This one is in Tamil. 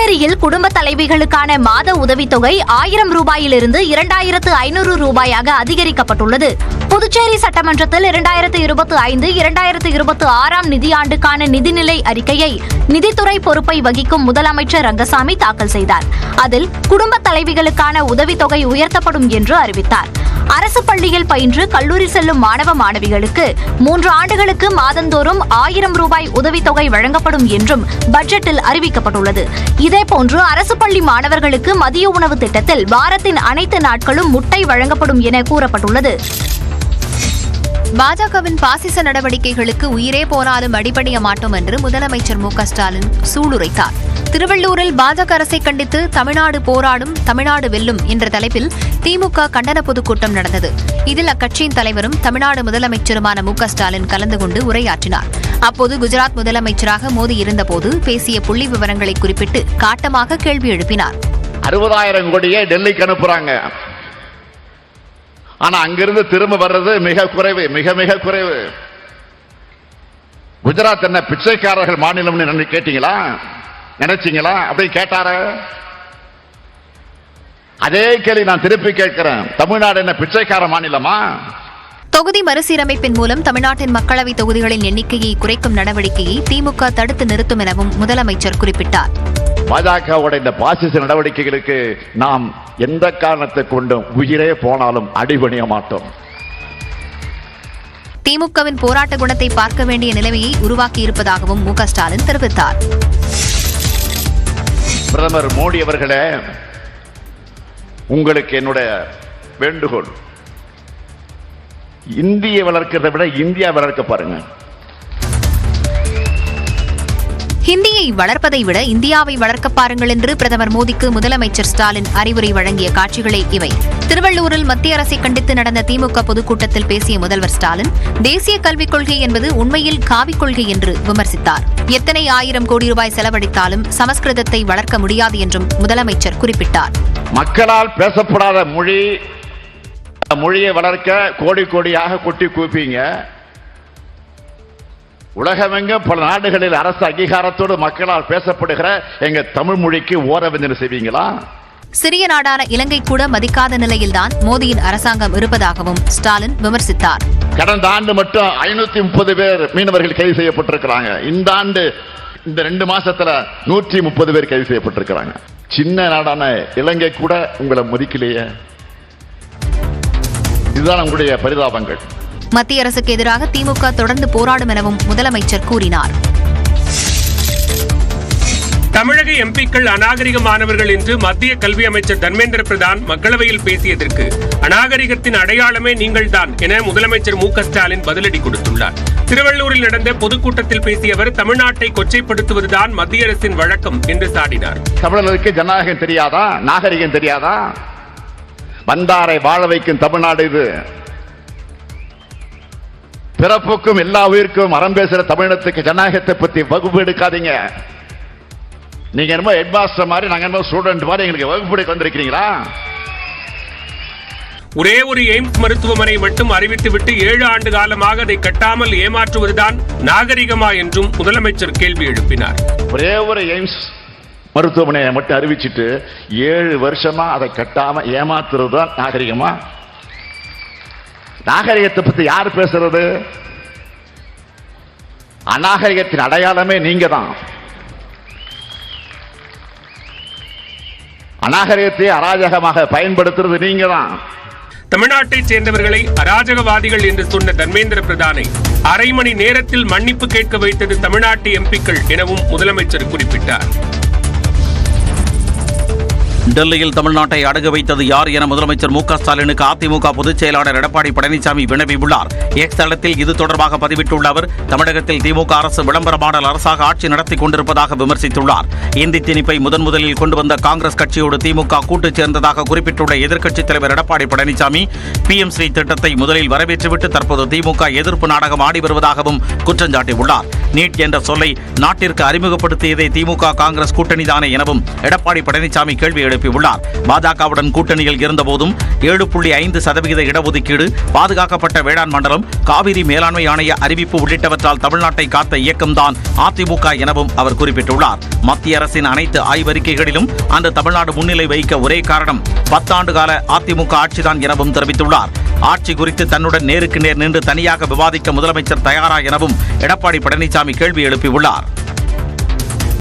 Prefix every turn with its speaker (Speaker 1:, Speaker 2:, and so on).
Speaker 1: புதுச்சேரியில் குடும்ப தலைவிகளுக்கான மாத உதவித்தொகை 1000 ரூபாயிலிருந்து 2500 ரூபாயாக அதிகரிக்கப்பட்டுள்ளது. புதுச்சேரி சட்டமன்றத்தில் 2025-2026 நிதியாண்டுக்கான நிதிநிலை அறிக்கையை நிதித்துறை பொறுப்பை வகிக்கும் முதலமைச்சர் ரங்கசாமி தாக்கல் செய்தார். அதில் குடும்ப தலைவிகளுக்கான உதவித்தொகை உயர்த்தப்படும் என்று அறிவித்தார். அரசு பள்ளியில் பயின்று கல்லூரி செல்லும் மாணவ மாணவிகளுக்கு 3 ஆண்டுகளுக்கு மாதந்தோறும் 1000 ரூபாய் உதவித்தொகை வழங்கப்படும் என்றும் பட்ஜெட்டில் அறிவிக்கப்பட்டுள்ளது. இதேபோன்று அரசு பள்ளி மாணவர்களுக்கு மதிய உணவு திட்டத்தில் வாரத்தின் அனைத்து நாட்களும் முட்டை வழங்கப்படும் என கூறப்பட்டுள்ளது.
Speaker 2: பாஜகவின் பாசிச நடவடிக்கைகளுக்கு உயிரே போனாலும் அடிபணிய மாட்டோம் என்று முதலமைச்சர் மு க ஸ்டாலின் சூளுரைத்தார். திருவள்ளூரில் பாஜக அரசை கண்டித்து தமிழ்நாடு போராடும், தமிழ்நாடு வெல்லும் என்ற தலைப்பில் திமுக கண்டன பொதுக்கூட்டம் நடந்தது. இதில் அக்கட்சியின் தலைவரும் தமிழ்நாடு முதலமைச்சருமான மு க ஸ்டாலின் கலந்து கொண்டு உரையாற்றினார். அப்போது குஜராத் முதலமைச்சராக மோடி இருந்தபோது பேசிய புள்ளி விவரங்களை குறிப்பிட்டு காட்டமாக கேள்வி எழுப்பினார்.
Speaker 3: 60,000 கோடியை டெல்லிக்கு அனுப்புறாங்க. ஆனா அங்கிருந்து திரும்ப வர்றது மிக குறைவு, மிக மிக குறைவு. குஜராத் என்ன பிச்சைக்காரர்கள் மாநிலம்னு கேட்டீங்களா, நினைச்சீங்களா? அப்படி கேட்டார அதே கேள்வி நான் திருப்பி கேட்கிறேன். தமிழ்நாடு என்ன பிச்சைக்கார மாநிலமா?
Speaker 2: தொகுதி மறுசீரமைப்பின் மூலம் தமிழ்நாட்டின் மக்களவை தொகுதிகளின் எண்ணிக்கையை குறைக்கும் நடவடிக்கையை திமுக தடுத்து நிறுத்தும் எனவும் முதலமைச்சர் குறிப்பிட்டார்.
Speaker 3: பாஜகவோட இந்த பாசிச நடவடிக்கைகளுக்கு நாம் எந்த காரணத்தை கொண்டும் உயிரே போனாலும் அடிபணிய மாட்டோம்.
Speaker 2: திமுகவின் போராட்ட குணத்தை பார்க்க வேண்டிய நிலைமையை உருவாக்கியிருப்பதாகவும் மு க ஸ்டாலின் தெரிவித்தார்.
Speaker 3: பிரதமர் மோடி அவர்களே, உங்களுக்கு என்னுடைய வேண்டுகோள், இந்திய வளர்க்கிறதை விட இந்தியா வளர்க்க பாருங்க.
Speaker 2: ஹிந்தியை வளர்ப்பதை விட இந்தியாவை வளர்க்க பாருங்கள் என்று பிரதமர் மோடிக்கு முதலமைச்சர் ஸ்டாலின் அறிவுரை வழங்கிய காட்சிகளே இவை. திருவள்ளூரில் மத்திய அரசை கண்டித்து நடந்த திமுக பொதுக்கூட்டத்தில் பேசிய முதல்வர் ஸ்டாலின், தேசிய கல்விக் கொள்கை என்பது உண்மையில் காவிக் கொள்கை என்று விமர்சித்தார். எத்தனை 1000 கோடி ரூபாய் செலவழித்தாலும் சமஸ்கிருதத்தை வளர்க்க முடியாது என்றும் முதலமைச்சர் குறிப்பிட்டார்.
Speaker 3: மக்களால் பேசப்படாத மொழியை வளர்க்க கோடி கோடியாக கொட்டி கூப்பீங்க. உலகமெங்கும் பல நாடுகளில் அரசு அங்கீகாரத்தோடு மக்களால் பேசப்படுகிற எங்க தமிழ் மொழிக்கு ஓரவஞ்சனை செய்வீங்களா?
Speaker 2: சிறிய நாடான இலங்கை கூட மதிக்காத நிலையில்தான் மோடியின் அரசாங்கம் இருப்பதாகவும் ஸ்டாலின் விமர்சித்தார்.
Speaker 3: கடந்த ஆண்டு மட்டும் 530 பேர் மீனவர்கள் கைது செய்யப்பட்டிருக்கிறாங்க. இந்த ஆண்டு இந்த 2 மாசத்துல 130 பேர் கைது செய்யப்பட்டிருக்கிறாங்க. சின்ன நாடான இலங்கை கூட உங்களை மதிக்கலையே. இதுதான் உங்களுடைய பரிதாபங்கள்.
Speaker 2: மத்திய அரசுக்கு எதிராக திமுக தொடர்ந்து போராடும் எனவும் முதலமைச்சர் கூறினார்.
Speaker 4: தமிழக எம்பிக்கள் அநாகரிகமானவர்கள் என்று மத்திய கல்வி அமைச்சர் தர்மேந்திர பிரதான் மக்களவையில் பேசியதற்கு அநாகரிகத்தின் அடையாளமே நீங்கள்தான் என முதலமைச்சர் மு க ஸ்டாலின் பதிலடி கொடுத்துள்ளார். திருவள்ளூரில் நடந்த பொதுக்கூட்டத்தில் பேசிய அவர், தமிழ்நாட்டை கொச்சைப்படுத்துவதுதான் மத்திய அரசின் வழக்கம் என்று சாடினார்.
Speaker 3: தமிழர்களுக்கு ஜனநாயகம் தெரியாதா? நாகரிகம் தெரியாதா? வந்தாரை வாழ வைக்கும் தமிழ்நாடு இது. பிறப்புக்கும் எல்லா உயிருக்கும் அறம் பேசுற தமிழகத்துக்கு ஜனநாயகத்தை பத்தி வகுப்பு எடுக்காதீங்க. நீங்க என்னமோ ஹெட் மாஸ்டர் மாதிரி, நாங்க என்னமோ ஸ்டூடெண்ட் மாதிரி எங்களுக்கு வகுப்பு எடுக்க வந்திருக்கீங்களா?
Speaker 4: ஒரே ஒரு எய்ம்ஸ் மருத்துவமனை மட்டும் அறிவித்துவிட்டு 7 ஆண்டு காலமாக அதை கட்டாமல் ஏமாற்றுவதுதான் நாகரிகமா என்றும் முதலமைச்சர் கேள்வி எழுப்பினார்.
Speaker 3: ஒரே ஒரு எய்ம்ஸ் மருத்துவமனையை மட்டும் அறிவிச்சிட்டு 7 வருஷமா அதை கட்டாம ஏமாத்துறது தான் நாகரிகமா? நாகரிகத்தை பத்தி யார் பேசுறது? அநாகரிகத்தின் அடையாளமே நீங்க தான். அநாகரிகத்தை அராஜகமாக பயன்படுத்துறது நீங்க தான்.
Speaker 4: தமிழ்நாட்டைச் சேர்ந்தவர்களை அராஜகவாதிகள் என்று சொன்ன தர்மேந்திர பிரதானை அரை மணி நேரத்தில் மன்னிப்பு கேட்க வைத்தது தமிழ்நாட்டு எம்பிக்கள் எனவும் முதலமைச்சர் குறிப்பிட்டார்.
Speaker 5: டெல்லியில் தமிழ்நாட்டை அடகு வைத்தது யார் என முதலமைச்சர் மு க ஸ்டாலினுக்கு அதிமுக பொதுச் செயலாளர் எடப்பாடி பழனிசாமி வினவியுள்ளார். எக்ஸ் தளத்தில் இது தொடர்பாக பதிவிட்டுள்ள அவர், தமிழகத்தில் திமுக அரசு விளம்பர மாடல் அரசாக ஆட்சி நடத்தி கொண்டிருப்பதாக விமர்சித்துள்ளார். இந்தி திணிப்பை முதலில் கொண்டு வந்த காங்கிரஸ் கட்சியோடு திமுக கூட்டு சேர்ந்ததாக குறிப்பிட்டுள்ள எதிர்க்கட்சித் தலைவர் எடப்பாடி பழனிசாமி, PM ஸ்ரீ திட்டத்தை முதலில் வரவேற்றுவிட்டு தற்போது திமுக எதிர்ப்பு நாடகம் ஆடி வருவதாகவும் குற்றம் சாட்டியுள்ளார். நீட் என்ற சொல்லை நாட்டிற்கு அறிமுகப்படுத்தியதே திமுக காங்கிரஸ் கூட்டணிதானே எனவும் எடப்பாடி பழனிசாமி கேள்வி எழுப்பினார். எழுப்பியுள்ளார். பாஜகவுடன் கூட்டணியில் இருந்தபோதும் 7.5% இடஒதுக்கீடு, பாதுகாக்கப்பட்ட வேளாண் மண்டலம், காவிரி மேலாண்மை ஆணைய அறிவிப்பு உள்ளிட்டவற்றால் தமிழ்நாட்டை காத்த இயக்கம்தான் அதிமுக எனவும் அவர் குறிப்பிட்டுள்ளார். மத்திய அரசின் அனைத்து ஆய்வறிக்கைகளிலும் அந்த தமிழ்நாடு முன்னிலை வைக்க ஒரே காரணம் 10 ஆண்டு கால அதிமுக ஆட்சிதான் எனவும் தெரிவித்துள்ளார். ஆட்சி குறித்து தன்னுடன் நேருக்கு நேர் நின்று தனியாக விவாதிக்க முதலமைச்சர் தயாரா எனவும் எடப்பாடி பழனிசாமி கேள்வி எழுப்பியுள்ளார்.